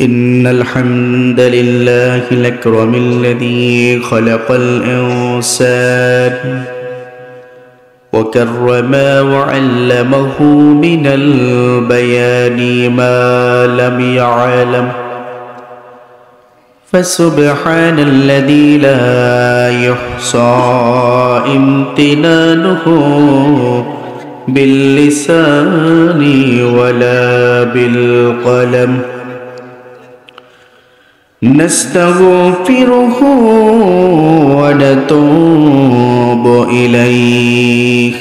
إن الحمد لله الأكرم الذي خلق الإنسان وكرم وعلمه من البيان ما لم يعلم، فسبحان الذي لا يحصى امتنانه باللسان ولا بالقلم. نستغفره ونتوب إليه،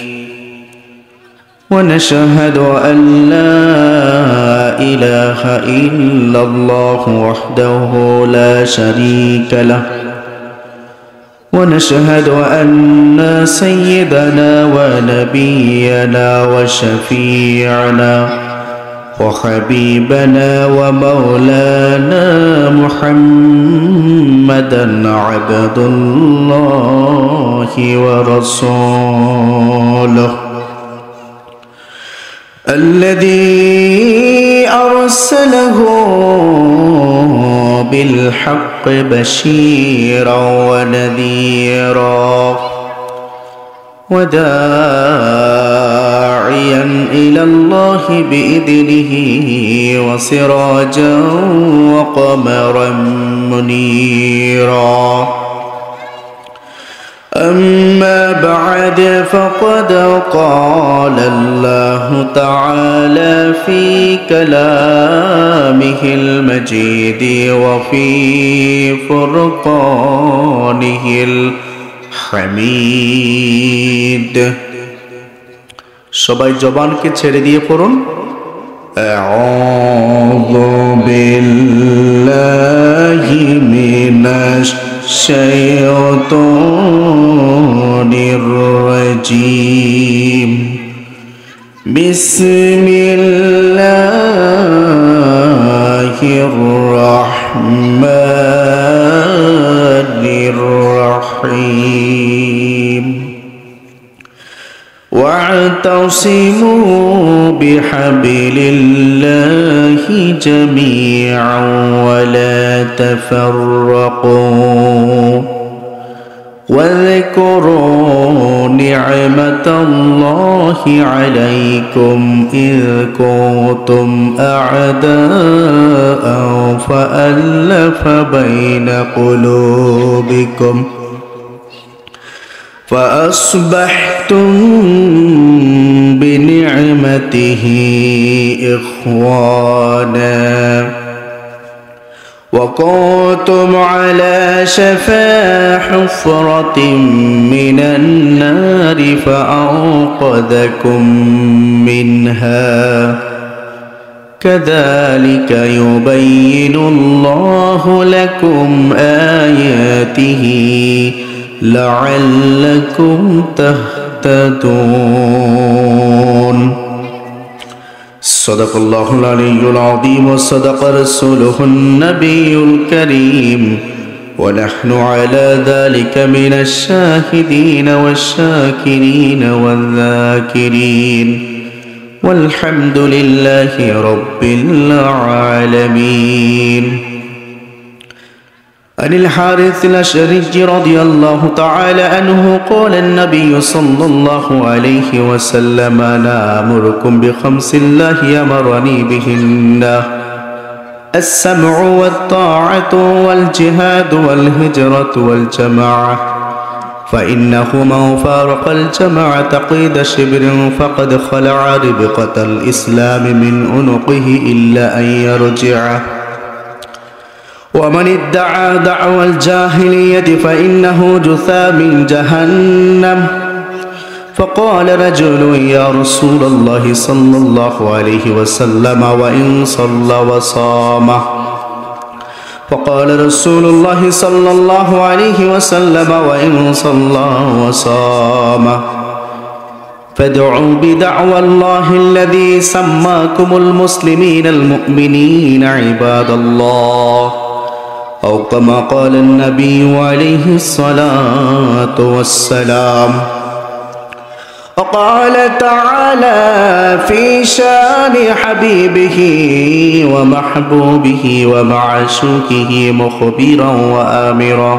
ونشهد أن لا إله إلا الله وحده لا شريك له، ونشهد أن سيدنا ونبينا وشفيعنا وحبيبنا ومولانا محمدا عبد الله ورسوله الذي أرسله بالحق بشيرا ونذيرا وداعيا إلى الله بإذنه وسراجا وقمرا منيرا. أما بعد، فقد قال الله تعالى في كلامه المجيد وفي فرقانه الحميد. সবাই জবানকে ছেড়ে দিয়ে পড়ুন আউযু বিল্লাহি মিনাশ শাইতানির রাজীম। বিসমিল্লাহির রাহমানির রাহিম। واعتصموا بحبل الله جميعا ولا تفرقوا، واذكروا نعمة الله عليكم إذ كنتم أعداء فألف بين قلوبكم فأصبحتم بنعمته إخوانا وكنتم على شفا حفرة من النار فأنقذكم منها. كذلك يبين الله لكم آياته لعلكم تهتدون. صدق الله العلي العظيم وصدق رسوله النبي الكريم، ونحن على ذلك من الشاهدين والشاكرين والذاكرين، والحمد لله رب العالمين. عن الحارث الأشعري رضي الله تعالى عنه قال النبي صلى الله عليه وسلم أنا أمركم بخمس الله أمرني بهن: السمع والطاعة والجهاد والهجرة والجماعة، فإنه من فارق الجماعة قيد شبر فقد خلع ربقة الإسلام من عنقه إلا أن يرجعه، ومن ادعى دعوى الجاهلية فإنه جثى من جهنم. فقال رجل يا رسول الله صلى الله عليه وسلم وإن صلى وصام؟ فقال رسول الله صلى الله عليه وسلم وإن صلى وصام فادعوا بدعوى الله الذي سماكم المسلمين المؤمنين عباد الله، أو كما قال النبي عليه الصلاة والسلام. وقال تعالى في شان حبيبه ومحبوبه ومعشوقه مخبرا وآمرا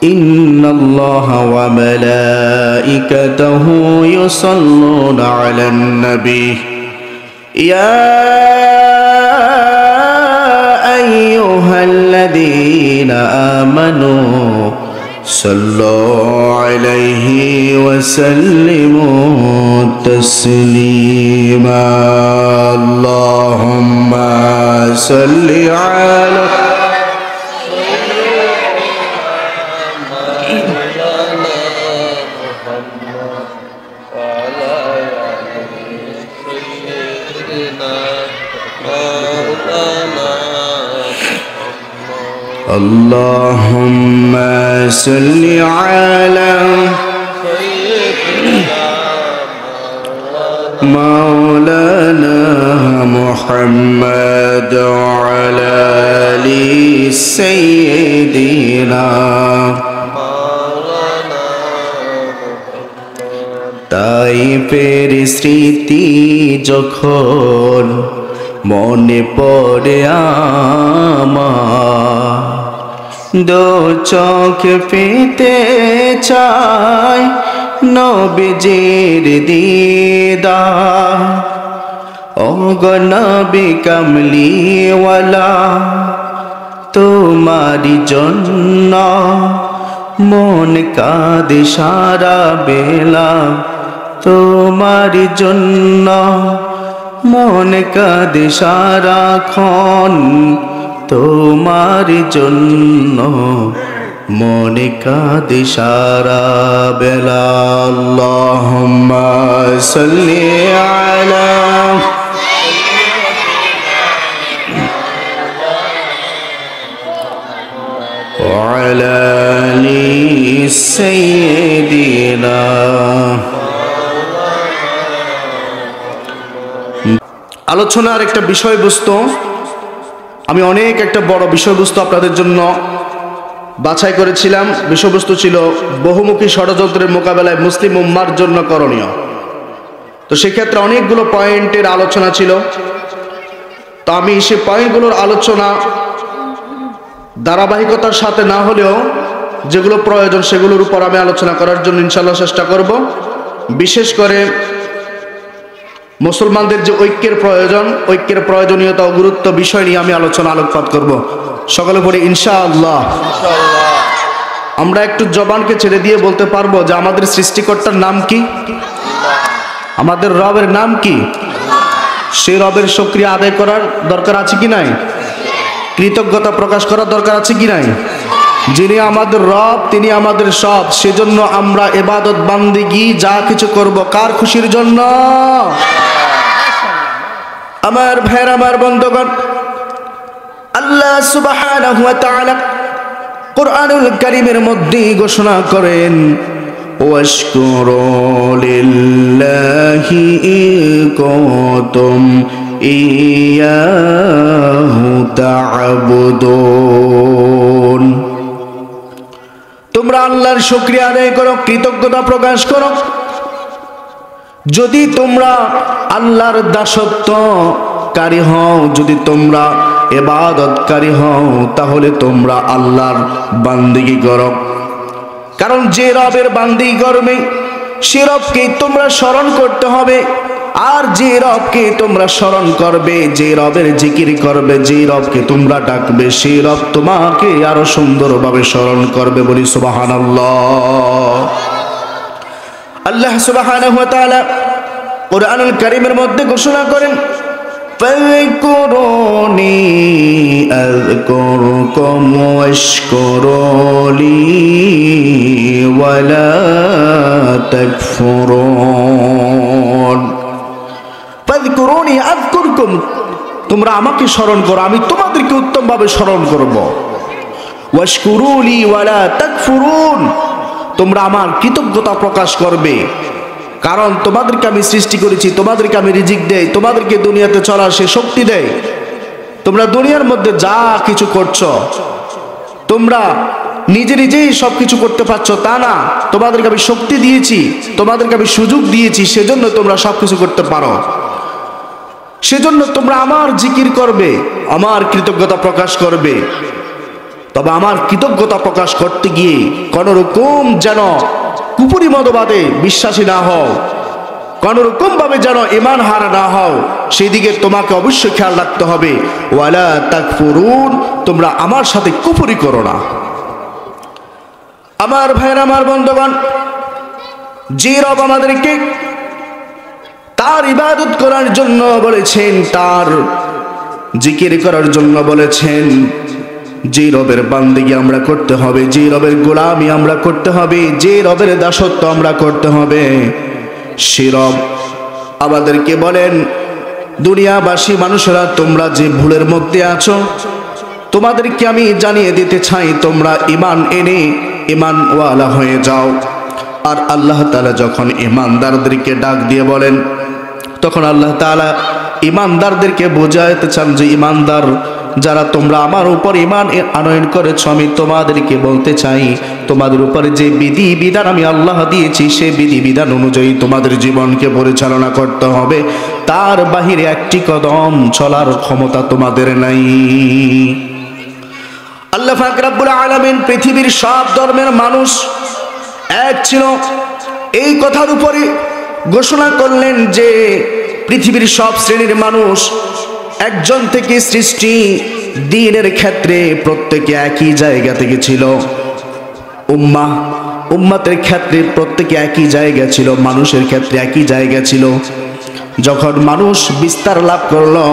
إن الله وملائكته يصلون على النبي يا أيها الذين آمنوا صلوا عليه وسلموا تسليما اللهم صل على اللهم صل على مولانا محمد وعلى آل سيدنا তাইফের স্মৃতি যখন মনে পড়ে আমার দো চোখ পেতে চাই নবীজির দিদার ও গো নবী কামলিওয়ালা তোমারি জন্য মন কাঁদে সারা বেলা তোমারি জন্য মন কাঁদে সারাক্ষণ তোমার জন্য মনে কাঁদে সারা বেলা আল্লাহুম্মা সাল্লি আলা ওয়ালা আলি সাইয়্যিদিনা আলোচনার একটা বিষয়বস্তু আমি অনেক একটা বড় বিষয়বস্তু আপনাদের জন্য বাছাই করেছিলাম। বিষয়বস্তু ছিল বহুমুখী ষড়যন্ত্রের মোকাবেলায় মুসলিম উম্মার জন্য করণীয়। তো সেক্ষেত্রে অনেকগুলো পয়েন্টের আলোচনা ছিল। তো আমি সেই পয়েন্টগুলোর আলোচনা ধারাবাহিকতার সাথে না হলেও যেগুলো প্রয়োজন সেগুলোর উপর আমি আলোচনা করার জন্য ইনশাআল্লাহ চেষ্টা করব। বিশেষ করে মুসলমানদের যে ঐক্যের প্রয়োজন, ঐক্যের প্রয়োজনীয়তা ও গুরুত্ব বিষয় নিয়ে আমি আলোকপাত করব সকলে পরে ইনশাআল্লাহ। আমরা একটু জবানকে ছেড়ে দিয়ে বলতে পারবো যে আমাদের সৃষ্টিকর্তার নাম কি, আমাদের রবের নাম কি। সেই রবের শুকরিয়া আদায় করার দরকার আছে কি নাই, কৃতজ্ঞতা প্রকাশ করার দরকার আছে কি নাই। যিনি আমাদের রব তিনি আমাদের সব, সেজন্য আমরা ইবাদত বান্দিগি যা কিছু করব কার খুশির জন্য। আমার ভাইয়ের, আমার বন্ধুগণ, আল্লাহ সুবহানাহু ওয়া তাআলা কুরআনুল কারীমের মধ্যে ঘোষণা করেন ওয়াশকুরু লিল্লাহি ইন কুনতুম ইয়াহু তা'বুদুন। তোমরা আল্লাহর শুকরিয়া আদায় করো, কৃতজ্ঞতা প্রকাশ করো যদি তোমরা আল্লাহর দাসত্বকারী হও, যদি তোমরা ইবাদতকারী হও, তাহলে তোমরা আল্লাহর বান্দিগি করো। কারণ যে রবের বান্দিগি করবে সে রবকে তোমরা স্মরণ করতে হবে। আর যে রবকে তোমরা স্মরণ করবে, যে রবের জিকির করবে, যে রবকে তোমরা ডাকবে, সেই রব তোমাকে আরো সুন্দরভাবে স্মরণ করবে। বলি সুবহানাল্লাহ। আল্লাহ সুবহানাহু ওয়া তাআলা কুরআনুল কারীমের মধ্যে ঘোষণা করেন ফাযকুরুনি আযকুরুকুম ওয়াশকুরুলি ওয়ালা তাকফুরুন। ফাযকুরুনি আযকুরকুম, তোমরা আমাকে স্মরণ করো, আমি তোমাদেরকে উত্তমভাবে স্মরণ করব। ওয়াশকুরুলি ওয়ালা তাকফুরুন, তোমরা আমার কৃতজ্ঞতা প্রকাশ করবে। কারণ তোমাদেরকে আমি সৃষ্টি করেছি, তোমাদেরকে আমি রিজিক দেই, তোমাদেরকে দুনিয়াতে চলার সে শক্তি দেই। তোমরা দুনিয়ার মধ্যে যা কিছু করছো, তোমরা নিজে নিজেই সবকিছু করতে পারছো তা না, তোমাদেরকে আমি শক্তি দিয়েছি, তোমাদেরকে আমি সুযোগ দিয়েছি, সেজন্য তোমরা সবকিছু করতে পারো। সেজন্য তোমরা আমার জিকির করবে, আমার কৃতজ্ঞতা প্রকাশ করবে। তবে আমার কৃতজ্ঞতা প্রকাশ করতে গিয়ে কোন রকম যেন কুপুরি মতবাদে বিশ্বাসী না হও, কোন রকম ভাবে যেন ঈমান হারা না হও, সেই দিকে তোমাকে অবশ্যই খেয়াল রাখতে হবে। ওয়ালা তাকফুরুন, তোমরা আমার সাথে কুফরি করো না। আমার ভাইরা, আমার বন্ধুগণ, যে রব আমাদেরকে তার ইবাদত করার জন্য বলেছেন, তার জিকির করার জন্য বলেছেন, যে রবের বান্দিগি আমরা করতে হবে, যে রবের গোলামি আমরা করতে হবে, যে রবের দাসত্ব আমরা করতে হবে, সে রব আমাদেরকে বলেন, দুনিয়াবাসী মানুষেরা তোমরা যে ভুলের মধ্যে আছো, তোমাদেরকে আমি জানিয়ে দিতে চাই, তোমরা ঈমান এনে ঈমানওয়ালা হয়ে যাও। আর আল্লাহ তাআলা যখন ঈমানদারদেরকে ডাক দিয়ে বলেন, তখন আল্লাহ তাআলা ঈমানদারদেরকে বোঝাতে চান যে ঈমানদার যারা তোমরা আমার উপর ঈমান আনয়ন করেছো, আমি তোমাদেরকে বলতে চাই, তোমাদের উপরে যে বিধি বিধান আমি আল্লাহ দিয়েছি, সেই বিধি বিধান অনুযায়ী তোমাদের জীবনকে পরিচালনা করতে হবে। তার বাহিরে একটি কদম চলার ক্ষমতা তোমাদের নাই। আল্লাহ পাক রব্বুল আলামিন পৃথিবীর সব ধর্মের মানুষ এক ছিল, এই কথার উপরে ঘোষণা করলেন যে পৃথিবীর সব শ্রেণীর মানুষ একজন থেকে সৃষ্টি, দ্বীনের ক্ষেত্রে প্রত্যেকে একই জায়গা থেকে ছিল। উম্মাতের ক্ষেত্রে প্রত্যেকে একই জায়গা ছিল, মানুষের ক্ষেত্রে একই জায়গা ছিল। যখন মানুষ বিস্তার লাভ করলো,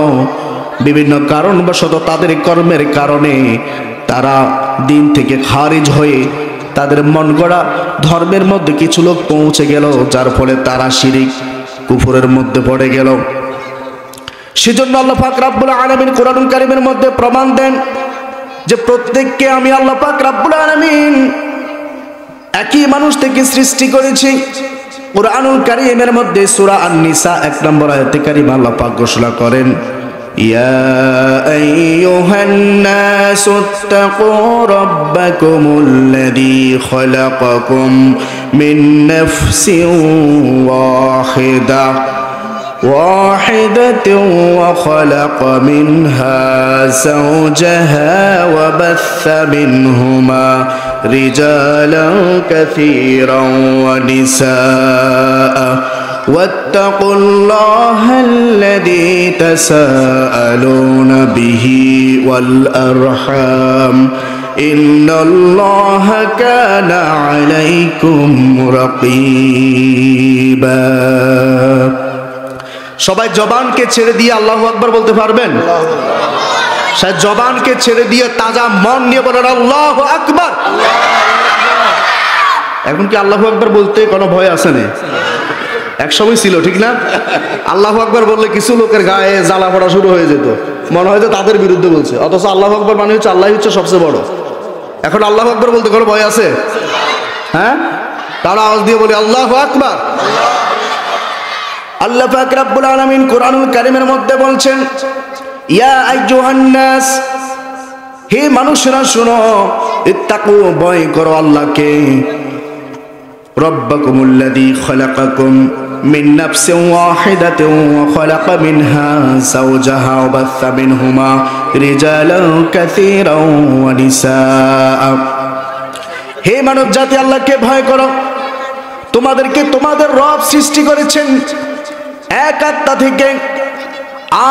বিভিন্ন কারণবশত তাদের কর্মের কারণে তারা দিন থেকে খারিজ হয়ে তাদের মন গড়া ধর্মের মধ্যে কিছু লোক পৌঁছে গেল, যার ফলে তারা শিরিক কুফরের মধ্যে পড়ে গেল। সেজন্য আল্লাহ পাক রব্বুল আলামিন কোরআনুল কারীমের মধ্যে প্রমাণ দেন যে প্রত্যেককে আমি আল্লাহ পাক রব্বুল আলামিন একই মানুষ থেকে সৃষ্টি করেছি। কোরআনুল কারীমের মধ্যে সূরা আন-নিসা 1 নম্বর আয়াতে কারিমা আল্লাহ পাক ঘোষণা করেন, ইয়া আইয়ুহান নাসু ইত্তাকু রাব্বাকুমুল্লাযী খালাকাকুম মিন নাফসিন واحدة وخلق منها زوجها وبث منهما رجالا كثيرا ونساء واتقوا الله الذي تساءلون به والأرحام إن الله كان عليكم رقيبا। সবাই জবানকে ছেড়ে দিয়ে আল্লাহু আকবার বলতে পারবেন? সবাই জবানকে ছেড়ে দিয়ে তাজা মন নিয়ে বলেন আল্লাহু আকবার। এখন কি আল্লাহু আকবার বলতে কোনো ভয় আছে না? একসময় ছিল, ঠিক না? আল্লাহু আকবার বললে কিছু লোকের গায়ে জ্বালা পড়া শুরু হয়ে যেত, মনে হয় যে তাদের বিরুদ্ধে বলছে, অথচ আল্লাহু আকবার মানে হচ্ছে আল্লাহই হচ্ছে সবচেয়ে বড়। এখন আল্লাহু আকবার বলতে কোনো ভয় আছে? হ্যাঁ, তারা আওয়াজ দিয়ে বলে আল্লাহু আকবার। আল্লাহ পাক রব্বুল আলামিন কোরআনুল কারীমের মধ্যে বলছেন, ইয়া আইয়ুহান নাস, হে মানুষরা শোনো, ইত্তাকু, ভয় করো আল্লাহকে, রাব্বাকুমুল্লাযী খালাকাকুম মিন নাফসিন ওয়াহিদাতিন ওয়া খালাকা মিনহা যাওজাহা ওয়া বাথা মিনহুমা রিজালান কাসীরান ওয়া নিসাআ। হে মানব জাতি, আল্লাহকে ভয় করো, তোমাদেরকে তোমাদের রব সৃষ্টি করেছেন এক আত্মা থেকে,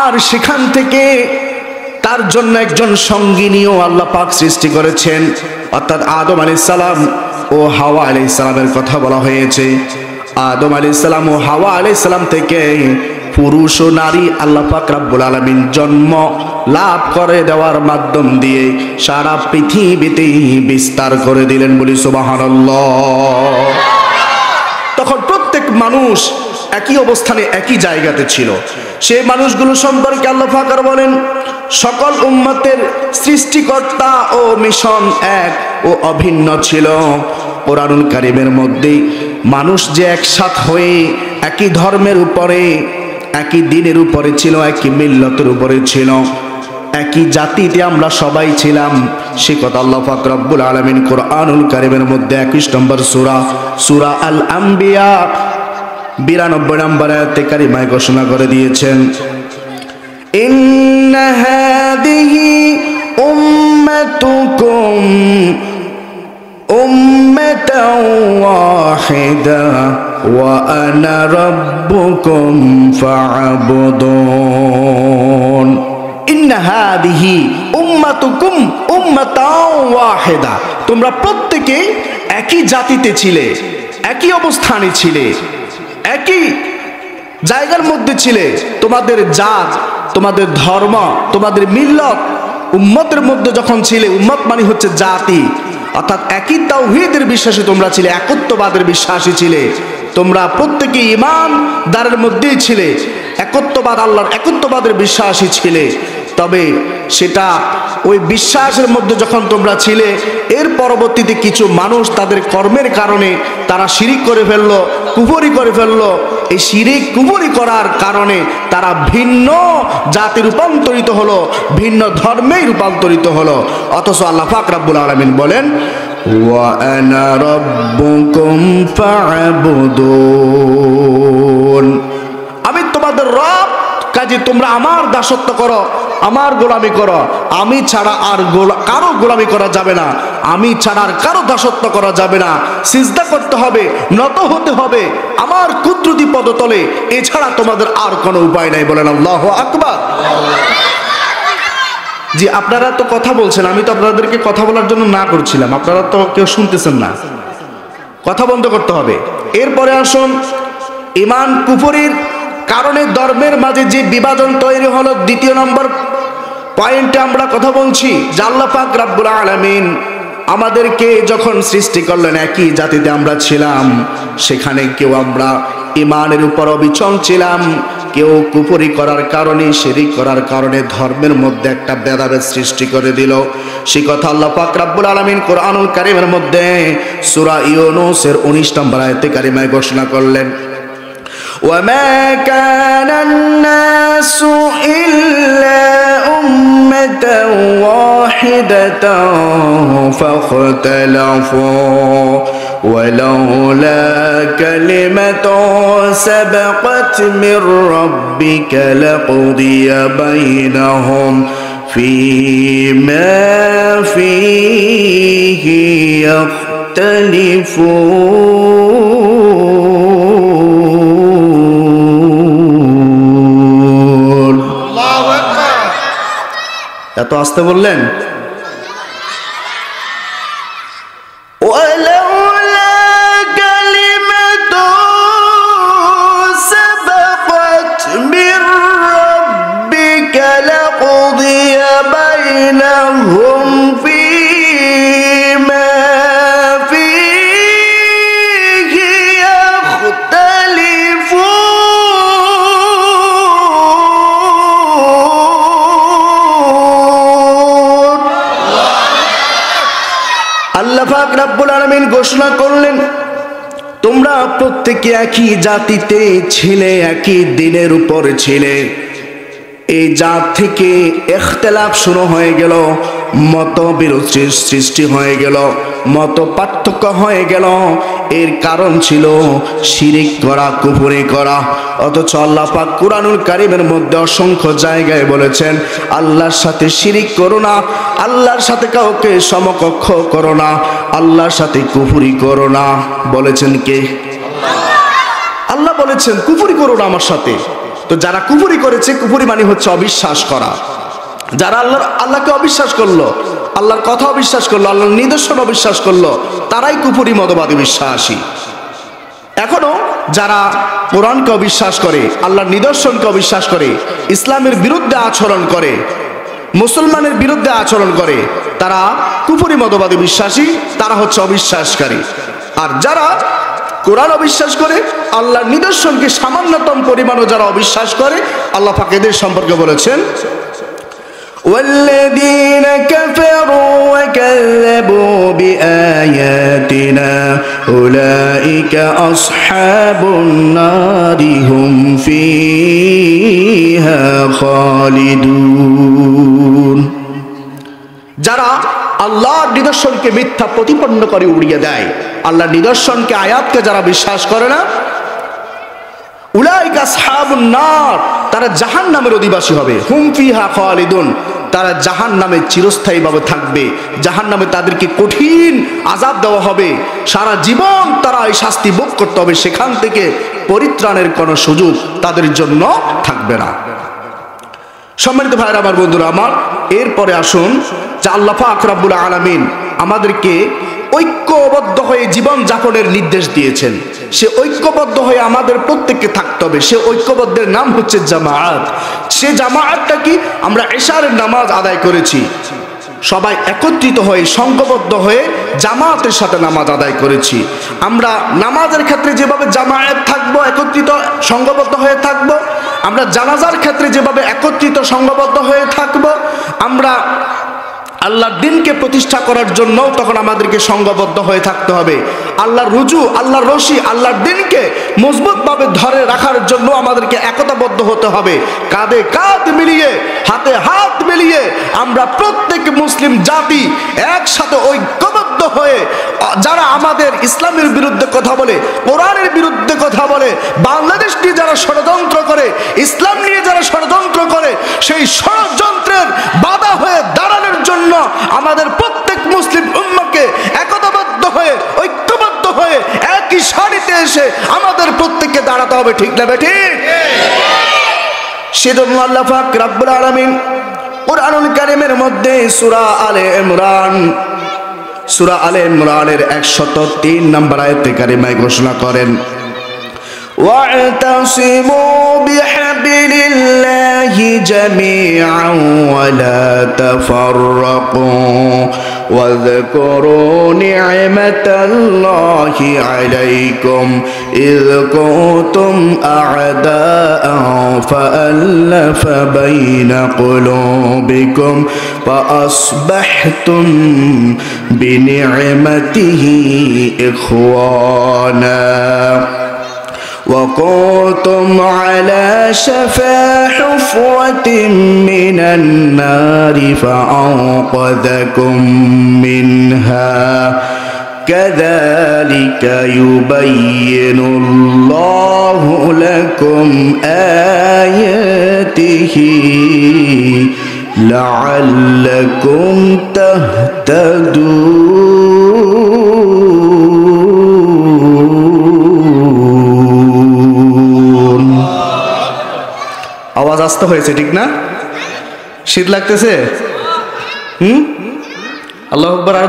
আর সেখান থেকে তার জন্য একজন সঙ্গিনীও আল্লাহ পাক সৃষ্টি করেছেন, অর্থাৎ আদম আলাইহিস সালাম ও হাওয়া আলাইহিস সালামের কথা বলা হয়েছে। আদম আলাইহিস সালাম ও হাওয়া আলাইহিস সালাম থেকে পুরুষ ও নারী আল্লাহ পাক রব্বুল আলামিন জন্ম লাভ করে দেওয়ার মাধ্যম দিয়ে সারা পৃথিবীতে বিস্তার করে দিলেন, বলি সুবহানাল্লাহ। তখন প্রত্যেক মানুষ একই অবস্থানে একই জায়গাতে ছিল। সেই মানুষগুলো সম্পর্কে আল্লাহ পাক বলেন, সকল উম্মতের সৃষ্টিকর্তা ও মিশন এক ও অভিন্ন ছিল। কোরআনুল কারীমের মধ্যে মানুষ যে একসাথ হয়ে একই ধর্মের উপরে, একই দ্বীনের উপরে ছিল, একই মিল্লতের উপরে ছিল, একই জাতিতে আমরা সবাই ছিলাম। সে কথা আল্লাহ পাক রব্বুল আলামিন কোরআনুল কারীমের মধ্যে 21 নম্বর সূরা আল আম্বিয়া 92 নম্বর আয়াতে কারিমায় ঘোষণা করে দিয়েছেন, ইন্না হাদিহি উম্মাতুকুম উম্মাতাও ওয়াহিদা ওয়া আনা রাব্বুকুম ফা'বুদুন। ইন্না হাদিহি উম্মাতুকুম উম্মাতাও ওয়াহিদা, তোমরা প্রত্যেকে একই জাতিতে ছিলে, একই অবস্থানে ছিলে, একই জায়গার মধ্যে ছিলে। তোমাদের জাত, তোমাদের ধর্ম, তোমাদের মিল্লত, উম্মতের মধ্যে যখন ছিলে, উম্মত মানে হচ্ছে জাতি, অর্থাৎ একই তাওহীদের বিশ্বাসী তোমরা ছিলে, একত্ববাদের বিশ্বাসী ছিলে। তোমরা প্রত্যেকে ঈমানদারের মধ্যেই ছিলে, একত্ববাদ, আল্লাহর একত্ববাদের বিশ্বাসী ছিলে। তবে সেটা ওই বিশ্বাসের মধ্যে যখন তোমরা ছিলে, এর পরবর্তীতে কিছু মানুষ তাদের কর্মের কারণে তারা শিরিক করে ফেললো, কুফরি করে ফেললো। এই শিরিক কুফরি করার কারণে তারা ভিন্ন জাতি রূপান্তরিত হলো, ভিন্ন ধর্মে রূপান্তরিত হলো। অথচ আল্লাহ পাক রব্বুল আলামিন বলেন, ওয়া আনা রাব্বুকুম ফা'বুদুন, আমি তোমাদের রব, কাজে তোমরা আমার দাসত্ব করো, আমার গোলামি করো। আমি ছাড়া আর কারো গোলামি করা যাবে না, আমি ছাড়া আর কারো দাসত্ব করা যাবে না। সিজদা করতে হবে, নত হতে হবে আমার কুদরতি পদতলে, এছাড়া তোমাদের আর কোনো উপায় নাই। বলেন আল্লাহু আকবার। জি, আপনারা তো কথা বলছেন, আমি তো আপনাদেরকে কথা বলার জন্য না করছিলাম, আপনারা তো কেউ শুনতেছেন না। কথা বন্ধ করতে হবে। এরপরে আসুন, ঈমান কুফরির কারণে ধর্মের মাঝে যে বিভাজন তৈরি হলো, দ্বিতীয় নম্বর পয়েন্টে আমরা কথা বলছি যে আল্লাহ পাক রব্বুল আলামিন আমাদেরকে যখন সৃষ্টি করলেন, একই জাতিতে আমরা ছিলাম, সেখানে কেউ আমরা ঈমানের উপর অবিচল ছিলাম, কেউ কুফরি করার কারণে, শিরিক করার কারণে ধর্মের মধ্যে একটা ভেদাভেদ সৃষ্টি করে দিল। সে কথা আল্লাহ পাক রব্বুল আলামিন কোরআনুল কারীমের মধ্যে সূরা ইউনূসের 19 নম্বর আয়াতে কারিমায় ঘোষণা করলেন, وما كان الناس إلا أمة واحدة فاختلفوا ولولا كلمة سبقت من ربك لقضي بينهم فيما فيه يختلفون। এত আসতে বললেন? আল্লাহ পাক রব্বুল আলামিন ঘোষণা করলেন, তোমরা প্রত্যেকে একই জাতিতে ছিলে, একই দিনের উপরে ছিলে। এই জাত থেকে ইখতিলাফ শুরু হয়ে গেল, মতবিরোধ সৃষ্টি হয়ে গেল, মত পার্থক্য হয়ে গেল। এর কারণ ছিল শিরিক করা, কুফরি করা। অথচ আল্লাহ পাক কুরআনুল কারীমের মধ্যে অসংখ্য জায়গায় বলেছেন, আল্লাহর সাথে শিরিক করো না, আল্লাহর সাথে কাউকে সমকক্ষ করো না, আল্লাহর সাথে কুফরি করো না। বলেছেন কে? আল্লাহ বলেছেন কুফরি করো না আমার সাথে। তো যারা কুফরি করেছে, কুফরি মানে হচ্ছে অবিশ্বাস করা। যারা আল্লাহকে অবিশ্বাস করলো, আল্লাহর কথা অবিশ্বাস করলো, আল্লাহর নিদর্শন অবিশ্বাস করলো, তারাই কুফরি মতবাদী বিশ্বাসী। এখনো যারা কোরআনকে অবিশ্বাস করে, আল্লাহর নিদর্শনকে অবিশ্বাস করে, ইসলামের বিরুদ্ধে আচরণ করে, মুসলমানের বিরুদ্ধে আচরণ করে, তারা কুফরি মতবাদী বিশ্বাসী, তারা হচ্ছে অবিশ্বাসকারী। আর যারা কোরআন অবিশ্বাস করে, আল্লাহর নিদর্শনকে সামান্যতম পরিমাণও যারা অবিশ্বাস করে, আল্লাহ পাক এদের সম্পর্কে বলেছেন, والذين كفروا وكذبوا بآياتنا أولئك উলাইকা আসহাবুন নারি হুম ফিহা খালিদুন। যারা আল্লাহর নিদর্শনকে মিথ্যা প্রতিপন্ন করে উড়িয়ে দেয়, আল্লাহর নিদর্শনকে আয়াতকে যারা বিশ্বাস করে না, উলাইকা আসহাবুন নার, তারা জাহান্নামের অধিবাসী হবে। হুম ফিহা খালিদুন, তারা জাহান্নামে চিরস্থায়ীভাবে থাকবে। জাহান্নামে তাদেরকে কঠিন আযাব দেওয়া হবে, সারা জীবন তারা এই শাস্তি ভোগ করতে হবে, সেখান থেকে পরিত্রাণের কোনো সুযোগ তাদের জন্য থাকবে না। সম্মানিত ভাইরা আমার, বন্ধুরা আমার, এরপরে আসুন যে আল্লাহ পাক রব্বুল আলামিন আমাদেরকে ঐক্যবদ্ধ হয়ে জীবন যাপনের নির্দেশ দিয়েছেন। সে ঐক্যবদ্ধ হয়ে আমাদের প্রত্যেককে থাকতে হবে। সে ঐক্যবদ্ধের নাম হচ্ছে জামাআত। সে জামাআতটা কি? আমরা ইশারের নামাজ আদায় করেছি, সবাই একত্রিত হয়ে সংঘবদ্ধ হয়ে জামাতের সাথে নামাজ আদায় করেছি। আমরা নামাজের ক্ষেত্রে যেভাবে জামায়াত থাকবো, একত্রিত সংঘবদ্ধ হয়ে থাকবো, আমরা জানাজার ক্ষেত্রে যেভাবে একত্রিত সংঘবদ্ধ হয়ে থাকবো, আমরা আল্লাহর দিনকে প্রতিষ্ঠা করার জন্য তখন আমাদেরকে সংঘবদ্ধ হয়ে থাকতে হবে। আল্লাহর রুজু, আল্লাহর রশি, আল্লাহর দিনকে মজবুতভাবে ধরে রাখার জন্য আমাদেরকে একতাবদ্ধ হতে হবে। কাঁধে কাঁধ মিলিয়ে, হাতে হাত মিলিয়ে আমরা প্রত্যেক মুসলিম জাতি একসাথে ঐক্যবদ্ধ হয়ে, যারা আমাদের ইসলামের বিরুদ্ধে কথা বলে, কোরআনের বিরুদ্ধে কথা বলে, বাংলাদেশ নিয়ে যারা ষড়যন্ত্র করে, ইসলাম নিয়ে যারা ষড়যন্ত্র করে, সেই ষড়যন্ত্রের বাধা হয়ে দাঁড়ানোর জন্য আমাদের প্রত্যেক মুসলিম উম্মাহকে একতাবদ্ধ হয়ে, ঐক্যবদ্ধ হয়ে একই সারিতে এসে আমাদের প্রত্যেককে দাঁড়াতে হবে। ঠিক না ঠিক? সেজন্য আল্লাহ পাক রব্বুল আলামিন কুরআনুল কারীমের মধ্যে সূরা আলে ইমরানের 103 নম্বর আয়াতে কারিমায় ঘোষণা করেন, واعتصموا بحبل الله جميعا ولا تفرقوا واذكروا نعمة الله عليكم إذ كنتم أعداء فألف بين قلوبكم فأصبحتم بنعمته إخوانا وكنتم على شفا حفرة من النار فأنقذكم منها كذلك يبين الله لكم آياته لعلكم تهتدون। আওয়াজ আসতে হয়েছে, ঠিক না? শীত লাগতেছে? আল্লাহু আকবার, আর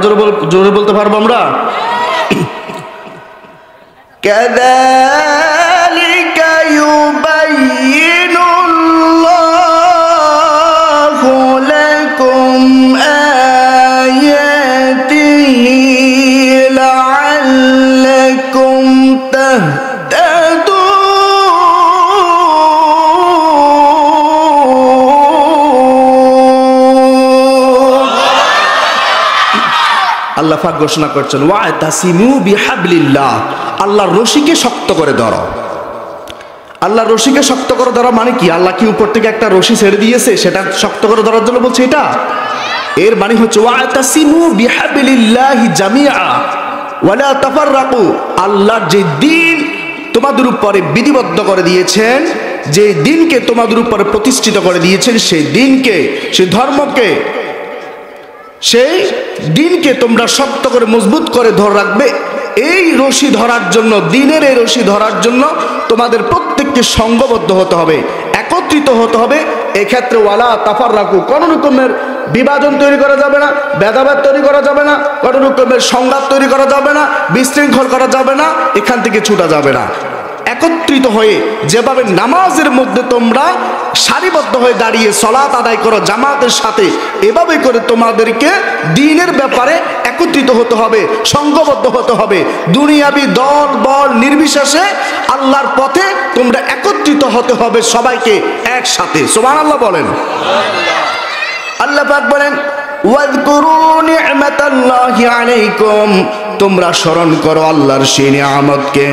জোরে বলতে পারবো আমরা? কাযালিকা ইউবাইয়িনুল্লাহু লাকুম আয়াতিহি লাআল্লাকুম তাহতাদুন। আল্লাহ পাক ঘোষণা করছেন, ওয়াতাসিমু বিহাবলিল্লাহ, আল্লাহর রশিকে শক্ত করে ধরো। আল্লাহর রশিকে শক্ত করে ধরা মানে কি? আল্লাহ কি উপর থেকে একটা রশি ছেড়ে দিয়েছে, সেটা শক্ত করে ধরার জন্য বলছে এটা? এর মানে হচ্ছে ওয়াতাসিমু বিহাবলিল্লাহি জামিআ ওয়ালা তাফাররাকু। আল্লাহর যে দিন তোমাদের উপরে বিধিবদ্ধ করে দিয়েছেন, যে দিনকে তোমাদের উপরে প্রতিষ্ঠিত করে দিয়েছেন, সেই দিনকে, সেই ধর্মকে, সেই দিনকে তোমরা শক্ত করে মজবুত করে ধরে রাখবে। এই রশি ধরার জন্য, দিনের এই রশি ধরার জন্য তোমাদের প্রত্যেককে সংঘবদ্ধ হতে হবে, একত্রিত হতে হবে। এক্ষেত্রে ওয়ালা তাফাররাকু, কোন রকমের বিভাজন তৈরি করা যাবে না, ভেদাভেদ তৈরি করা যাবে না, কোন রকমের সংঘাত তৈরি করা যাবে না, বিশৃঙ্খল করা যাবে না, এখান থেকে ছুটা যাবে না। একত্রিত হয়ে যেভাবে নামাজের মধ্যে তোমরা সারিবদ্ধ হয়ে দাঁড়িয়ে সালাত আদায় করো জামাতের সাথে, এভাবে করে তোমাদেরকে দ্বীনের ব্যাপারে একত্রিত হতে হবে, সংঘবদ্ধ হতে হবে। দুনিয়াবি দল বল নির্বিশেষে আল্লাহর পথে তোমরা একত্রিত হতে হবে, সবাইকে একসাথে। সুবহানাল্লাহ বলেন। আল্লাহ পাক বলেন, ওয়াযকুরু নি'মাতাল্লাহি আলাইকুম, তোমরা স্মরণ করো আল্লাহর সেই নিয়ামতকে।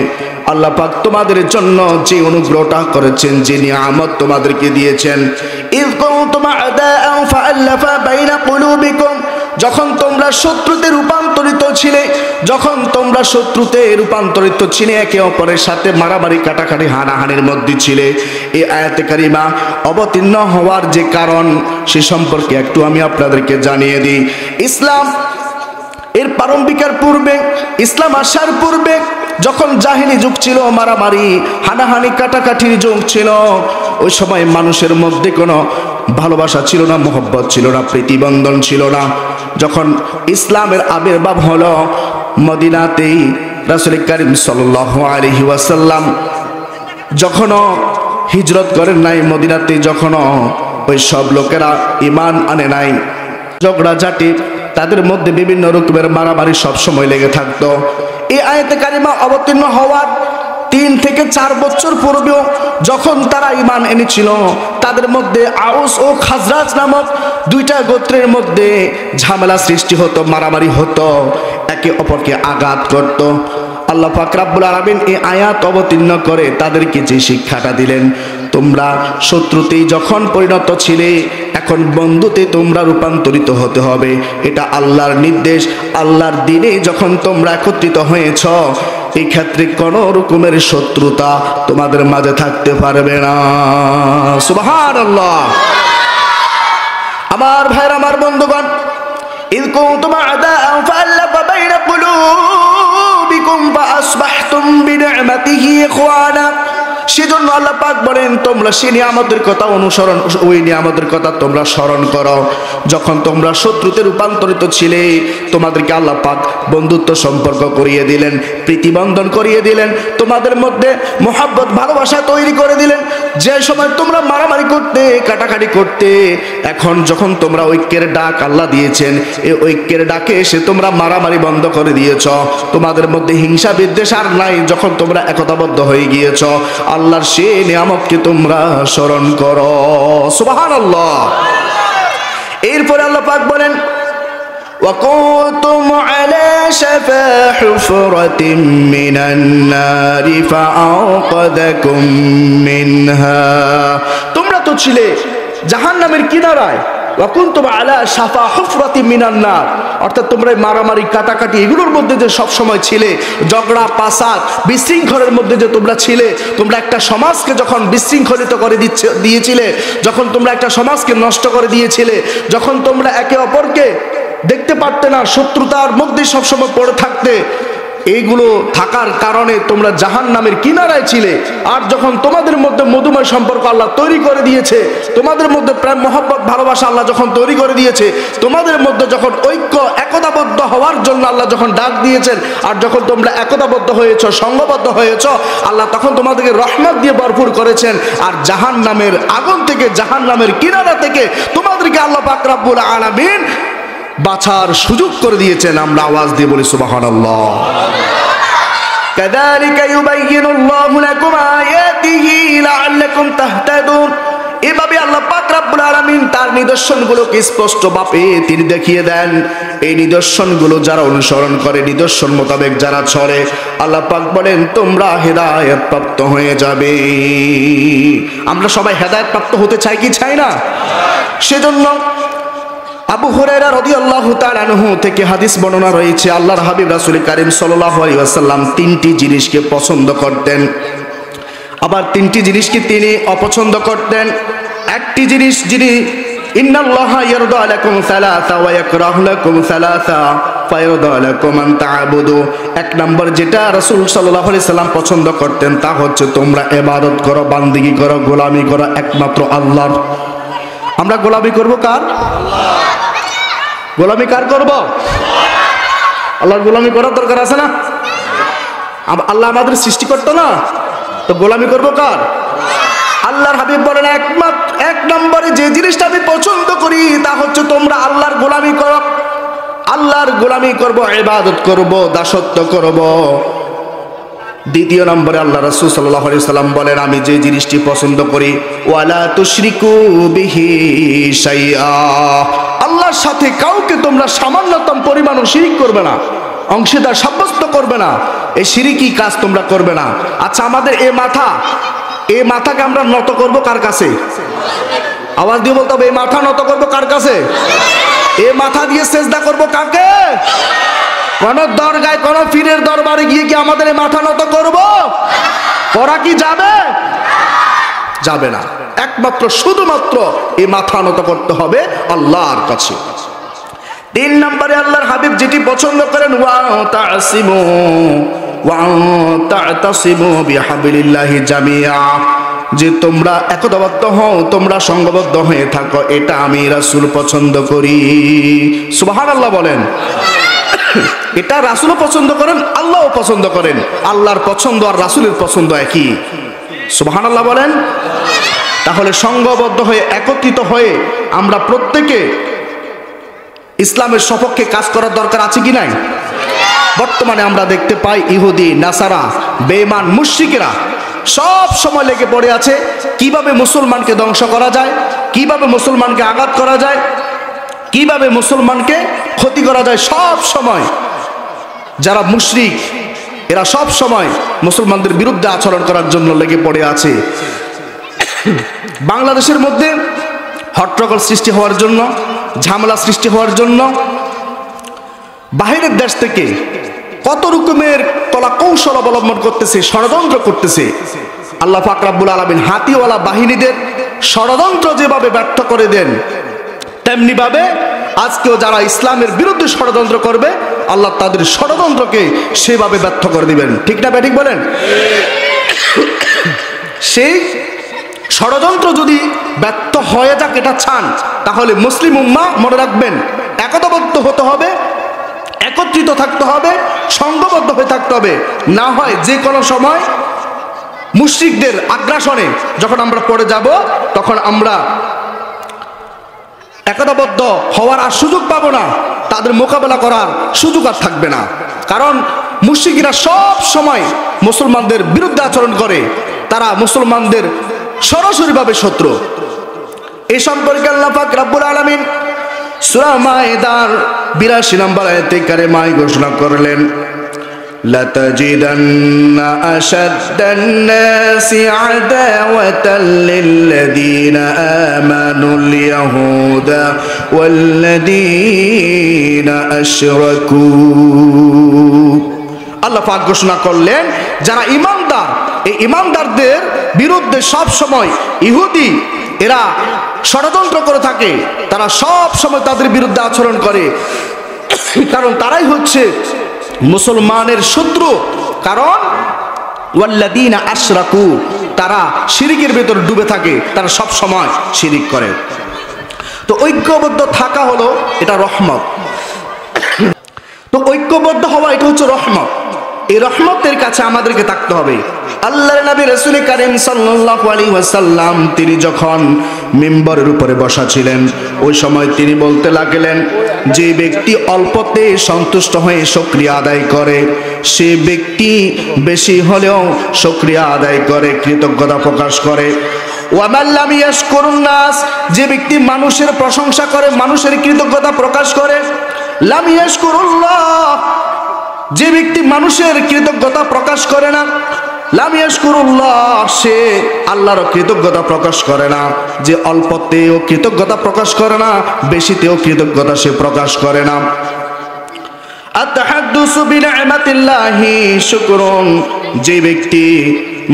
আল্লাহ পাক তোমাদের জন্য যে অনুগ্রহটা করেছেন, যে নিয়ামত তোমাদেরকে দিয়েছেন। ইয কুনতুম আদাআন ফাআল্লাফা বাইনা কুলুবিকুম, যখন তোমরা শত্রুতে রূপান্তরিত ছিলে, যখন তোমরা শত্রুতে রূপান্তরিত ছিলে, একে অপরের সাথে মারামারি কাটাকাটি হানাহানির মধ্যে ছিলে, এই আয়াতে কারিমা অবতীর্ণ হওয়ার যে কারণ সে সম্পর্কে একটু আমি আপনাদেরকে জানিয়ে দিই। ইসলাম এর প্রারম্ভিকার পূর্বে, ইসলাম আসার পূর্বে যখন জাহিলি যুগ ছিল, মারামারি হানাহানি কাটাকাটির যুগ ছিল, ওই সময় মানুষের মধ্যে কোনো ভালোবাসা ছিল না, মোহব্বত ছিল না, প্রীতিবন্ধন ছিল না। যখন ইসলামের আবির্ভাব হলো মদিনাতেই, রাসূল করিম সাল্লাল্লাহু আলাইহি ওয়াসাল্লাম যখনও হিজরত করেন নাই, মদিনাতে যখনও ওই সব লোকেরা ঈমান আনে নাই, ঝগড়াঝাটি তাদের মধ্যে বিভিন্ন রকমের মারামারি সবসময় লেগে থাকতো। এই আয়াতে কারিমা অবতীর্ণ হওয়ার 3 থেকে 4 বছর পূর্বেও যখন তারা ঈমান এনেছিল, তাদের মধ্যে আউস ও খাজরাজ নামক 2টা গোত্রের মধ্যে ঝামেলা সৃষ্টি হতো, মারামারি হতো, একে অপরকে আঘাত করত। আল্লাহ পাক রব্বুল আলামিন এই আয়াত অবতীর্ণ করে তাদেরকে যে শিক্ষাটা দিলেন, তোমরা শত্রুতেই যখন পরিণত ছিলে, এখন বন্ধুতে তোমরা রূপান্তরিত হতে হবে। এটা আল্লাহর নির্দেশ। আল্লাহর দিনে যখন তোমরা একত্রিত হয়েছ, এই ক্ষেত্রে কোনো রকমের শত্রুতা তোমাদের মাঝে থাকতে পারবে না। সুবহানাল্লাহ। আমার ভাইরা, আমার বন্ধুগণ, ইয কুনতুম আদাআন ফাআল্লাফা বাইনা কুলুবিকুম ফাআসবাহতুম বিনি'মাতিহি ইখওয়ানা। সেজন্য আল্লাহ পাক বলেন, তোমরা সেই নিয়ামতের কথা অনুসরণ, ওই নিয়ামতের কথা তোমরা স্মরণ করো। যখন তোমরা শত্রুতে রূপান্তরিত ছিলে, তোমাদেরকে আল্লাহ পাক বন্ধুত্ব সম্পর্ক করিয়ে দিলেন, প্রীতিবন্ধন করিয়ে দিলেন, তোমাদের মধ্যে মোহাব্বত ভালোবাসা তৈরি করে দিলেন। যে সময় তোমরা মারামারি করতে, কাটাকাটি করতে, এখন যখন তোমরা ঐক্যের ডাক আল্লাহ দিয়েছেন, এই ঐক্যের ডাকে এসে তোমরা মারামারি বন্ধ করে দিয়েছ, তোমাদের মধ্যে হিংসা বিদ্বেষ আর নাই। যখন তোমরা একতাবদ্ধ হয়ে গিয়েছ, আল্লাহর সেই নিয়ামতকে তোমরা স্মরণ করো। সুবহানাল্লাহ। এরপরে আল্লাহ পাক বলেন, وَكُنتُمْ عَلَى شَفَا حُفْرَةٍ مِّنَ النَّارِ فَأَنقَذَكُم مِّنْهَا। তোমরা তো ছিলে জাহান্নামের কিনারায়। وَكُنتُمْ عَلَى شَفَا حُفْرَةٍ مِّنَ النَّارِ, অর্থাৎ তোমরা মারামারি কাটাকাটি এগুলোর মধ্যে যে সব সময় ছিলে, ঝগড়া পাসাদ বিশৃঙ্খলের মধ্যে যে তোমরা ছিলে, তোমরা একটা সমাজকে যখন বিশৃঙ্খলিত করে দিয়েছিলে, যখন তোমরা একটা সমাজকে নষ্ট করে দিয়েছিলে, যখন তোমরা একে অপরকে দেখতে পারতে না, শত্রুতার মধ্যে সবসময় পড়ে থাকতে, এইগুলো থাকার কারণে তোমরা জাহান্নামের কিনারায় ছিলে। আর যখন তোমাদের মধ্যে মধুময় সম্পর্ক আল্লাহ তৈরি করে দিয়েছে, তোমাদের মধ্যে প্রেম মহব্বত ভালোবাসা আল্লাহ যখন তৈরি করে দিয়েছে, তোমাদের মধ্যে যখন ঐক্য একতাবদ্ধ হওয়ার জন্য আল্লাহ যখন ডাক দিয়েছেন, আর যখন তোমরা একতাবদ্ধ হয়েছ, সংঘবদ্ধ হয়েছ, আল্লাহ তখন তোমাদেরকে রহমত দিয়ে ভরপুর করেছেন। আর জাহান্নামের আগুন থেকে, জাহান্নামের কিনারা থেকে তোমাদেরকে আল্লাহ পাক রব্বুল আলামিন বাঁচার সুযোগ করে দিয়েছেন। আমরা আওয়াজ দিয়ে বলি সুবহানাল্লাহ। কাযালিকা ইউবাইয়িনুল্লাহু লাকুম আয়াতিহি লাআল্লাকুম তাহতাদুন। এভাবে আল্লাহ পাক রব্বুল আলামিন তার নিদর্শনগুলোকে স্পষ্টভাবে তিনি দেখিয়ে দেন। এই নিদর্শনগুলো যারা অনুসরণ করে, নিদর্শন মোতাবেক যারা চলে, আল্লাহ পাক বলেন তোমরা হেদায়েত প্রাপ্ত হয়ে যাবে। আমরা সবাই হেদায়েত প্রাপ্ত হতে চাই কি চাই না? সেজন্য আবু হুরায়রা রাদিয়াল্লাহু তাআলা আনহু থেকে হাদিস বর্ণনা রয়েছে, আল্লাহর হাবিব রাসূল কারীম সাল্লাল্লাহু আলাইহি ওয়াসাল্লাম 3টি জিনিসকে পছন্দ করতেন, আবার 3টি জিনিসকে তিনি অপছন্দ করতেন। একটি জিনিস যিনি, ইন্নাল্লাহা ইয়ারদা লাকুম সালাসা ওয়া ইয়াকরাহু লাকুম সালাসা ফায়ারদা লাকুম আন তা'বুদু। 1 নম্বর যেটা রাসূল সাল্লাল্লাহু আলাইহি সাল্লাম পছন্দ করতেন, তা হচ্ছে তোমরা ইবাদত করো, বান্দিগি করো, গোলামি করো একমাত্র আল্লাহর। আমরা গোলামি করব কার? গোলামি কার করব? আল্লাহর গোলামি করার দরকার আছে না? আল্লাহ আমাদের সৃষ্টি করতো না, তো গোলামি করব কার? আল্লাহর হাবিব বলেন এক নম্বরে যে জিনিসটা আমি পছন্দ করি তা হচ্ছে তোমরা আল্লাহর গোলামি করো। আল্লাহর গোলামি করব, ইবাদত করব, দাসত্ব করব। 2 নম্বরে আল্লাহ রাসূল সাল্লাল্লাহু আলাইহি সাল্লাম বলেন, আমি যে জিনিসটি পছন্দ করি, ওয়ালা তুশরিকু বিহি শাইআ, আল্লাহর সাথে কাউকে তোমরা সামান্যতম পরিমাণও শিরিক করবে না, অংশীদার সাব্যস্ত করবে না, এই শিরিকি কাজ তোমরা করবে না। আচ্ছা, আমাদের এই মাথাকে আমরা নত করব কার কাছে? আওয়াজ দিয়ে বলতে হবে, এই মাথা নত করব কার কাছে? এই মাথা দিয়ে সেজদা করব কাকে? কোন দরগায়, কোন পীরের দরবারে গিয়ে কি আমাদের এই মাথা নত করব? করা কি যাবে? যাবে না। একমাত্র শুধুমাত্র এই মাথা নত করতে হবে আল্লাহর কাছে। 3 নম্বরে আল্লাহর হাবিব যেটি পছন্দ করেন, ওয়া'তাসিমু বিহাবলিল্লাহি জামিআ, যে তোমরা একতাবদ্ধ হও, তোমরা সংঘবদ্ধ হয়ে থাকো, এটা আমি রাসূল পছন্দ করি। সুবহানাল্লাহ বলেন। এটা রাসূলও পছন্দ করেন, আল্লাহও পছন্দ করেন। আল্লাহর পছন্দ আর রাসূলের পছন্দ একই। সুবহানাল্লাহ বলেন। তাহলে সংঘবদ্ধ হয়ে, একত্রিত হয়ে আমরা প্রত্যেকে ইসলামের সপক্ষে কাজ করার দরকার আছে কি নাই? বর্তমানে আমরা দেখতে পাই ইহুদি, নাসারা, বেঈমান, মুশরিকেরা সব সময় লেগে পড়ে আছে কিভাবে মুসলমানকে ধ্বংস করা যায়, কিভাবে মুসলমানকে আঘাত করা যায়, কিভাবে মুসলমানকে ক্ষতি করা যায়। সব সময় যারা মুশরিক এরা সব সময় মুসলমানদের বিরুদ্ধে আচরণ করার জন্য লেগে পড়ে আছে। বাংলাদেশের মধ্যে হট্টগোল সৃষ্টি হওয়ার জন্য, ঝামেলা সৃষ্টি হওয়ার জন্য বাহিরের দেশ থেকে কত রকমের কলা কৌশল অবলম্বন করতেছে, ষড়যন্ত্র করতেছে। আল্লাহ পাক রব্বুল আলামিন হাতিওয়ালা বাহিনীদের ষড়যন্ত্র যেভাবে ব্যর্থ করে দেন, তেমনি ভাবে আজকেও যারা ইসলামের বিরুদ্ধে ষড়যন্ত্র করবে, আল্লাহ তাদের ষড়যন্ত্রকে সেভাবে ব্যর্থ করে দিবেন। ঠিক না ঠিক বলেন? সেই ষড়যন্ত্র যদি ব্যর্থ হয়ে যাক এটা চান, তাহলে মুসলিম উম্মাহ মনে রাখবেন একতাবদ্ধ হতে হবে, একত্রিত থাকতে হবে, সংঘবদ্ধ হয়ে থাকতে হবে। না হয় যে কোনো সময় মুশরিকদের আগ্রাসনে যখন আমরা পড়ে যাব, তখন আমরা একতাবদ্ধ হওয়ার আর সুযোগ পাবো না, তাদের মোকাবেলা করার সুযোগ আর থাকবে না। কারণ মুশরিকরা সব সময় মুসলমানদের বিরুদ্ধে আচরণ করে, তারা মুসলমানদের সরাসরিভাবে শত্রু। এই সম্পর্কে আল্লাহ পাক রব্বুল আলামিন সূরা মায়েদার 82 নম্বর আয়াতে কারিমায় ঘোষণা করলেন, লাতাজিদান্না আশাদ্দান নাসি আদাওয়াতাল লিল্লাযীনা আমানুল ইয়াহুদা ওয়াল্লাযীনা আশরাকু। আল্লাহ পাক ঘোষণা করলেন, যারা ঈমানদার, এই ঈমানদারদের বিরুদ্ধে সব সময় ইহুদি এরা ষড়যন্ত্র করে থাকে, তারা সব সময় তাদের বিরুদ্ধে আচরণ করে, কারণ তারাই হচ্ছে মুসলমানের শত্রু। কারণ ওয়াল্লাযীনা আশরাকু, তারা শিরিকের ভিতর ডুবে থাকে, তারা সব সময় শিরিক করে। তো ঐক্যবদ্ধ থাকা হলো এটা রহমত। তো ঐক্যবদ্ধ হওয়া এটা হচ্ছে রহমত। এই রহমতের কাছে আমাদেরকে থাকতে হবে। আল্লাহর নবী রাসূল কারীম সাল্লাল্লাহু আলাইহি ওয়াসাল্লাম তিনি যখন মিম্বরের উপরে বসা ছিলেন, ওই সময় তিনি বলতে লাগলেন, যে ব্যক্তি অল্পতে সন্তুষ্ট হয়ে শুকরিয়া আদায় করে, সে ব্যক্তি বেশি হলেও শুকরিয়া আদায় করে, কৃতজ্ঞতা প্রকাশ করে। ওয়ামান লাম ইয়াশকুরুন নাস, যে ব্যক্তি মানুষের প্রশংসা করে, মানুষের কৃতজ্ঞতা প্রকাশ করে, লাম ইয়াশকুরুল্লাহ, যে ব্যক্তি মানুষের কৃতজ্ঞতা প্রকাশ করে না, লাম ইয়াশকুরুল্লাহ, সে আল্লাহর কৃতজ্ঞতা প্রকাশ করে না। যে অল্পতেও কৃতজ্ঞতা প্রকাশ করে না, বেশিতেও কৃতজ্ঞতা সে প্রকাশ করে না। আত-তাহাদ্দুসু বিনি'মাতিল্লাহি শুকরুন, যে ব্যক্তি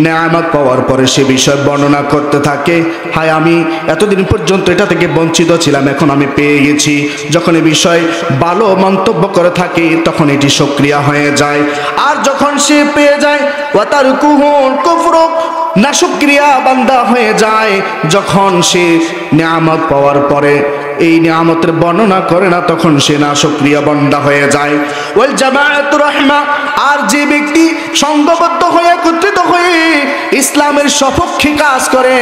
নেয়ামত পাওয়ার পরে সে বিষয় বর্ণনা করতে থাকে, হায় আমি এতদিন পর্যন্ত এটা থেকে বঞ্চিত ছিলাম, এখন আমি পেয়ে গেছি। যখন এই বিষয় ভালো মন্তব্য করে থাকে, তখন এটি শুকরিয়া হয়ে যায়। আর যখন সে পেয়ে যায়, ওয়া তারকুহুল কুফরু, নাশুকরিয়া বান্দা হয়ে যায়। যখন সে নেয়ামত পাওয়ার পরে এই নিয়ামতের বর্ণনা করে না, তখন সে নাশুকরিয়া বান্দা হয়ে যায়। ওয়াল জামাআতু রাহমা, আর যে ব্যক্তি সংঘবদ্ধ হয়ে, একত্রিত হয়ে ইসলামের সপক্ষে কাজ করে,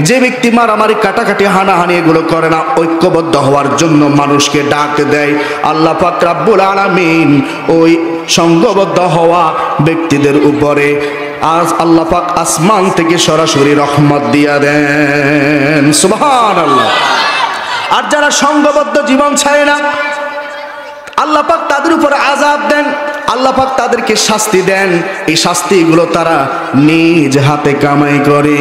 যে ব্যক্তি মারামারি, কাটাকাটি, হানাহানি এগুলো করে না, ঐক্যবদ্ধ হওয়ার জন্য মানুষকে ডাক দেয়, আল্লাহ পাক রব্বুল আলামিন ওই সংঘবদ্ধ হওয়া ব্যক্তিদের উপরে আজ আল্লাহ পাক আসমান থেকে সরাসরি রহমত দিয়া দেন। সুবহানাল্লাহ। আর যারা সঙ্গবদ্ধ জীবন ছাড়ে না, আল্লাহ পাক তাদের উপর আযাব দেন, আল্লাহ পাক তাদেরকে শাস্তি দেন। এই শাস্তিগুলো তারা নিজ হাতে কামাই করে,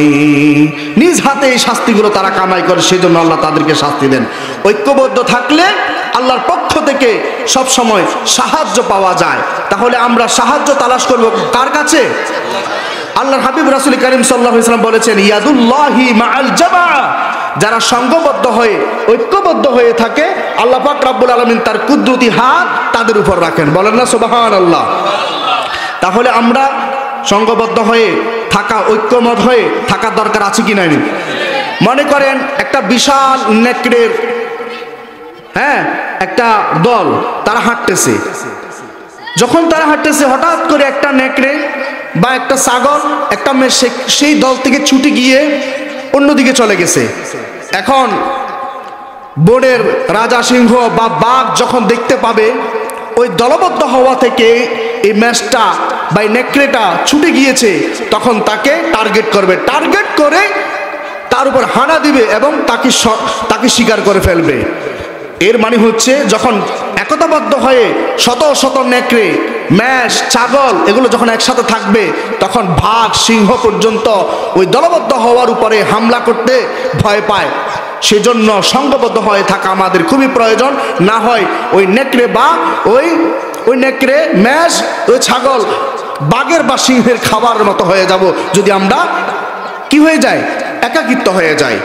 নিজ হাতে এই শাস্তিগুলো তারা কামাই করে, সেজন্য আল্লাহ তাদেরকে শাস্তি দেন। ঐক্যবদ্ধ থাকলে আল্লাহর পক্ষ থেকে সব সময় সাহায্য পাওয়া যায়। তাহলে আমরা সাহায্য তালাশ করব কার কাছে? আল্লাহর হাবিব রাসূল কারীম সাল্লাল্লাহু আলাইহি ওয়াসাল্লাম বলেছেন, ইয়াদুল্লাহি মাআল জামাআ, যারা সংঘবদ্ধ হয়ে ঐক্যবদ্ধ হয়ে থাকে আল্লাহ পাক রব্বুল আলামিন তার কুদরতি হাত তাদের উপর রাখেন। বলেন না সুবহানাল্লাহ। তাহলে আমরা সংঘবদ্ধ হয়ে থাকা, ঐক্যমত হয়ে থাকার দরকার আছে কি নাই? মনে করেন একটা বিশাল নেকড়ের একটা দল, তারা হাঁটতেছে। যখন তারা হাঁটতেছে হঠাৎ করে একটা নেকড়ে বা একটা ছাগল, একটা মেষ সেই দল থেকে ছুটে গিয়ে অন্যদিকে চলে গেছে। এখন বনের রাজা সিংহ বা বাঘ যখন দেখতে পাবে ওই দলবদ্ধ হওয়া থেকে এই মেষটা বা নেকড়েটা ছুটে গিয়েছে, তখন তাকে টার্গেট করবে, টার্গেট করে তার উপর হানা দিবে এবং তাকে শিকার করে ফেলবে। এর মানে হচ্ছে যখন একতাবদ্ধ হয়ে শত শত নেকড়ে, মেষ, ছাগল এগুলো যখন একসাথে থাকবে, তখন বাঘ, সিংহ পর্যন্ত ওই দলবদ্ধ হওয়ার উপরে হামলা করতে ভয় পায়। সেজন্য সংঘবদ্ধ হয়ে থাকা আমাদের খুবই প্রয়োজন। না হয় ওই নেকড়ে বা ওই নেকড়ে, মেষ, ওই ছাগল বাঘের বা সিংহের খাবার মতো হয়ে যাব যদি আমরা কি হয়ে যায়, একাকিত্ব হয়ে যায়।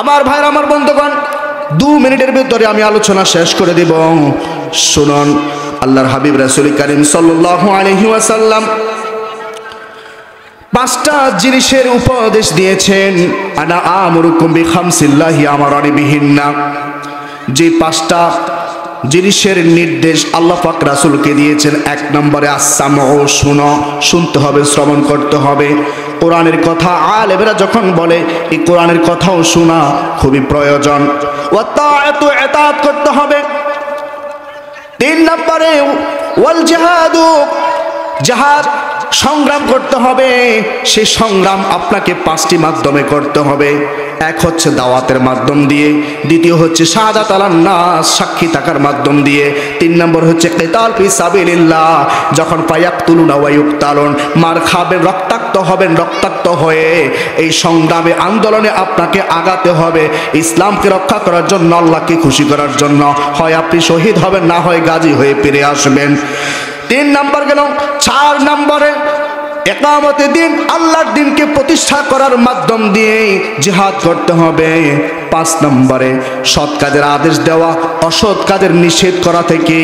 আমার ভাইরা, আমার বন্ধুগণ, 2 মিনিটের ভিতরে আমি আলোচনা শেষ করে দেব। শুনুন, আল্লাহর হাবিব রাসূল কারীম সাল্লাল্লাহু আলাইহি ওয়াসাল্লাম 5টা জিনিসের উপদেশ দিয়েছেন। আনা আমরুকুম বিখামসিল্লাহি আমারানি বিহিন্না। যে 5টা জিনিসের নির্দেশ আল্লাহ পাক রাসূলকে দিয়েছেন। 1 নম্বরে আসসামউ, শুনো, শুনতে হবে, শ্রবণ করতে হবে। কোরআনের কথা আলেমেরা যখন বলে এই কোরআনের কথাও শোনা খুবই প্রয়োজন। ওয়া তাআতু, ইতাআত করতে হবে। 3 নম্বরে ওয়াল জিহাদু, জিহাদ, সংগ্রাম করতে হবে। সেই সংগ্রাম আপনাকে 5টি মাধ্যমে করতে হবে। এক হচ্ছে দাওয়াতের মাধ্যম দিয়ে, দ্বিতীয় হচ্ছে শাহাদাত আলান নাস, সাক্ষী থাকার মাধ্যম দিয়ে, 3 নম্বর হচ্ছে কিতাল ফি সাবিলিল্লাহ, যখন ফায়াকতুলুনা ওয়া ইউকতালুন, মার খাবেন, রক্তাক্ত হবেন, রক্তাক্ত হয়ে এই সংগ্রামে, আন্দোলনে আপনাকে আগাতে হবে ইসলামকে রক্ষা করার জন্য, আল্লাহকে খুশি করার জন্য। হয় আপনি শহীদ হবেন, না হয় গাজী হয়ে ফিরে আসবেন। 3 নম্বর গেল। 4 নম্বরে ইকামতে দিন, আল্লাহর দিনকে প্রতিষ্ঠা করার মাধ্যম দিয়ে জিহাদ করতে হবে। 5 নম্বরে সৎ কাজের আদেশ দেওয়া, অসৎ কাজের নিষেধ করা থেকে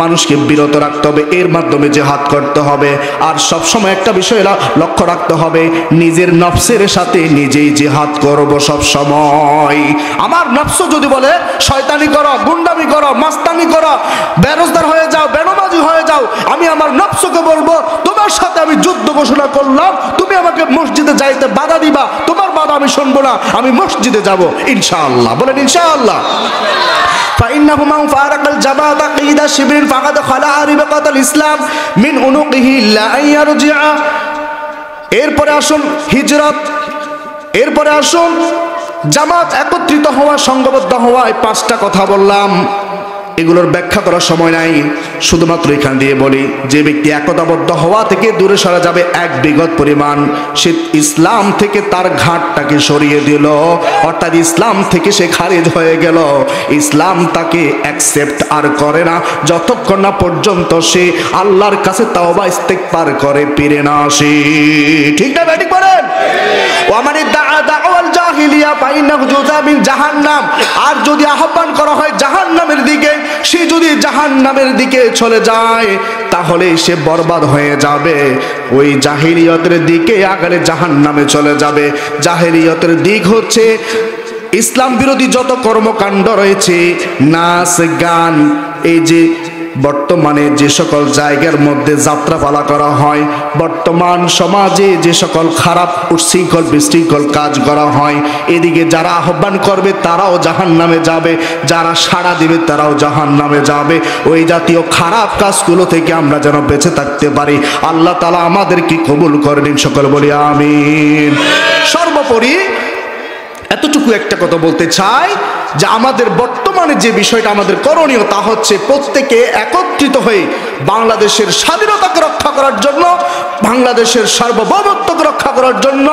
মানুষকে বিরত রাখতে হবে, এর মাধ্যমে জিহাদ করতে হবে। আর সব সময় একটা বিষয় লক্ষ্য রাখতে হবে, নিজের নফসের সাথে নিজেই জিহাদ করব সব সময়। আমার নফস যদি বলে শয়তানি করো, গুন্ডামি করো, মাস্তানি করো, বেরোজগার হয়ে যাও, বেনমাজি হয়ে যাও, আমি আমার নফসকে বলবো তোমার সাথে আমি যুদ্ধ ঘোষণা করলাম, তুমি আমাকে মসজিদে যাইতে বাধা দিবা, তোমার বাধা আমি শুনবো না, আমি মসজিদে যাব ইনশাআল্লাহ। বলেন ইনশাআল্লাহ। ফাইন্নাহু মান ফারাকাল জামাআতা কিদা শিবরিন ফাকাদ খালা রিবাকাতাল ইসলাম মিন উনুকিহি ইল্লা আন ইয়ারজিআ। এরপরে আসুন হিজরত, এরপরে আসুন জামাত, একত্রিত হওয়া, সংঘবদ্ধ হওয়া। এই 5টা কথা বললাম, এগুলোর ব্যাখ্যা করার সময় নাই, শুধুমাত্র এখান দিয়ে বলি, যে ব্যক্তি একতাবদ্ধ হওয়া থেকে দূরে সরা যাবে 1 বিঘত পরিমাণ, সে ইসলাম থেকে তার ঘাটটাকে সরিয়ে দিল, অর্থাৎ ইসলাম থেকে সে খারিজ হয়ে গেল। ইসলাম তাকে অ্যাকসেপ্ট আর করে না যতক্ষণ না পর্যন্ত সে আল্লাহর কাছে তাওবা ইস্তেগফার করে ফিরে না আসে। ঠিক না ঠিক বলেন? ওয়ামানি দাআ দাওয়াল জাহিলিয়া ফাইন্নাহু যুযা মিন জাহান্নাম। আর যদি আহ্বান করা হয় জাহান্নামের দিকে, সে যদি জাহান্নামের দিকে চলে যায় তাহলে সে বরবাদ হয়ে যাবে। ওই জাহিলিয়তের দিকে আগালে জাহান্নামে চলে যাবে। জাহিলিয়তের দিক হচ্ছে ইসলাম বিরোধী যত কর্মকাণ্ড রয়েছে, নাচ, গান, এই যে বর্তমানে যে সকল জায়গার মধ্যে যাত্রাপালা করা হয়, বর্তমান সমাজে যে সকল খারাপ, উচ্ছৃঙ্খল, বিশৃঙ্খল কাজ করা হয়, এদিকে যারা আহ্বান করবে তারাও জাহান্নামে যাবে, যারা সাড়া দিবে তারাও জাহান্নামে যাবে। ওই জাতীয় খারাপ কাজগুলো থেকে আমরা যেন বেঁচে থাকতে পারি, আল্লাহ তাআলা আমাদেরকে কবুল করেন, সকল বলি আমিন। সর্বোপরি এতটুকু একটা কথা বলতে চাই যে আমাদের বর্তমানে যে বিষয়টা আমাদের করণীয় তা হচ্ছে প্রত্যেকে একত্রিত হয়ে বাংলাদেশের স্বাধীনতাকে রক্ষা করার জন্য, বাংলাদেশের সার্বভৌমত্বকে রক্ষা করার জন্য,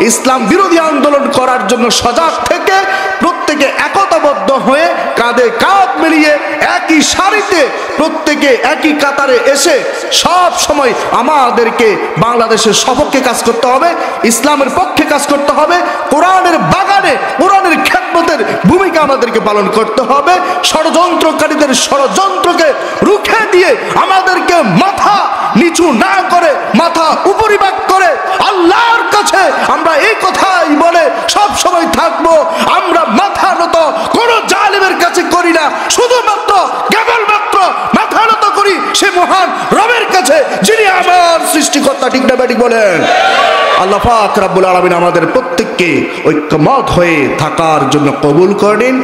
ইসলাম বিরোধী আন্দোলন করার জন্য সজাগ থেকে প্রত্যেকে একতাবদ্ধ হয়ে কাঁধে কাঁধ মিলিয়ে একই সারিতে প্রত্যেকে একই কাতারে এসে সব সময় আমাদেরকে বাংলাদেশের সপক্ষে কাজ করতে হবে, ইসলামের পক্ষে কাজ করতে হবে, কোরআনের বাগানে কোরআনের খেদমতের ভূমিকা আমাদেরকে পালন করতে হবে। ষড়যন্ত্রকারীদের ষড়যন্ত্রকে রুখে দিয়ে আমাদেরকে মাথা নিচু না করে মাথা উপরিভাগ করে আল্লাহর কাছে আমরা এই কথাই বলে সব সময় থাকবো, আমরা মাথা নত কোন জালিমের কাছে করি না, শুধুমাত্র কেবলমাত্র মাথা নত করি সে মহান রবের কাছে যিনি আমার সৃষ্টিকর্তা। ঠিক না ব্যাটিক বলেন? আল্লাহ পাক রব্বুল আলামিন আমাদের প্রত্যেককে ঐক্যমত হয়ে থাকার জন্য কবুল করেন।